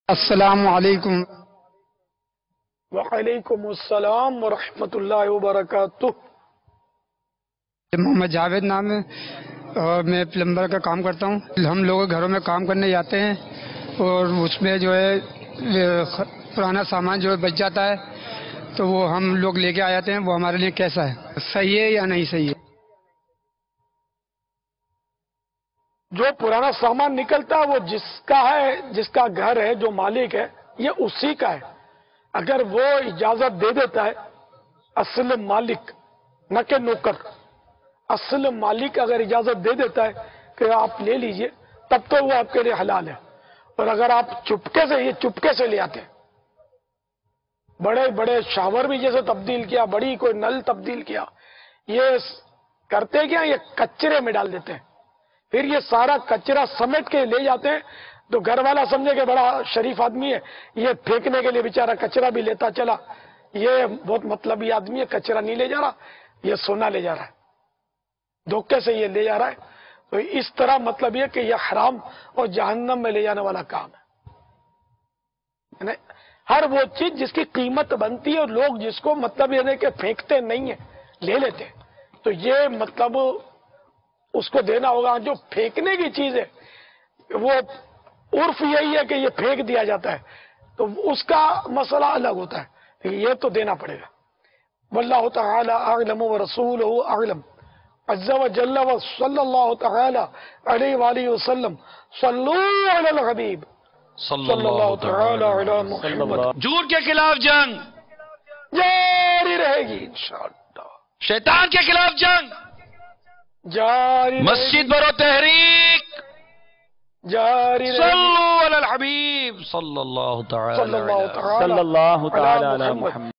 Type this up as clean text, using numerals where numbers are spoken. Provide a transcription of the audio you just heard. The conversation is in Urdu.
السلام علیکم۔ وعلیکم السلام ورحمۃ اللہ وبرکاتہ۔ محمد جاوید نام ہے اور میں پلمبر کا کام کرتا ہوں۔ ہم لوگ گھروں میں کام کرنے جاتے ہیں اور اس میں جو ہے پرانا سامان جو بچ جاتا ہے تو وہ ہم لوگ لے کے آ جاتے ہیں۔ وہ ہمارے لیے کیسا ہے، صحیح ہے یا نہیں صحیح ہے؟ جو پرانا سامان نکلتا ہے وہ جس کا ہے، جس کا گھر ہے، جو مالک ہے یہ اسی کا ہے۔ اگر وہ اجازت دے دیتا ہے، اصل مالک نہ کہ نوکر، اصل مالک اگر اجازت دے دیتا ہے کہ آپ لے لیجئے، تب تو وہ آپ کے لیے حلال ہے۔ اور اگر آپ چپکے سے لے آتے ہیں، بڑے بڑے شاور بھی جیسے تبدیل کیا، بڑی کوئی نل تبدیل کیا، یہ کرتے کیا، یہ کچرے میں ڈال دیتے ہیں۔ پھر یہ سارا کچرا سمیٹ کے لے جاتے ہیں تو گھر والا سمجھے کہ بڑا شریف آدمی ہے، یہ پھینکنے کے لیے بیچارہ کچرا بھی لیتا چلا، یہ بہت مطلبی آدمی ہے، کچرا نہیں لے جا رہا، یہ سونا لے جا رہا ہے، دھوکے سے یہ لے جا رہا ہے۔ تو اس طرح مطلب یہ کہ یہ حرام اور جہنم میں لے جانے والا کام ہے۔ ہر وہ چیز جس کی قیمت بنتی ہے اور لوگ جس کو مطلب یہ نہیں کہ پھینکتے نہیں ہیں، لے لیتے ہیں، تو یہ مطلب اس کو دینا ہوگا۔ جو پھینکنے کی چیز ہے وہ عرف یہی ہے کہ یہ پھینک دیا جاتا ہے، تو اس کا مسئلہ الگ ہوتا ہے، یہ تو دینا پڑے گا۔ واللہ تعالی اعلم ورسولہ اعلم عز وجل وصلی اللہ تعالی علیہ وآلہ وسلم۔ صلو علی الحبیب صلی اللہ تعالی علی محمد۔ جھوٹ کے خلاف جنگ جاری رہے گی انشاءاللہ، شیطان کے خلاف جنگ، جاری مسجد برو تحریک، جاری رہے گی۔ صلو علی الحبیب صلی اللہ تعالی صلی اللہ علیہ تعالی علی محمد۔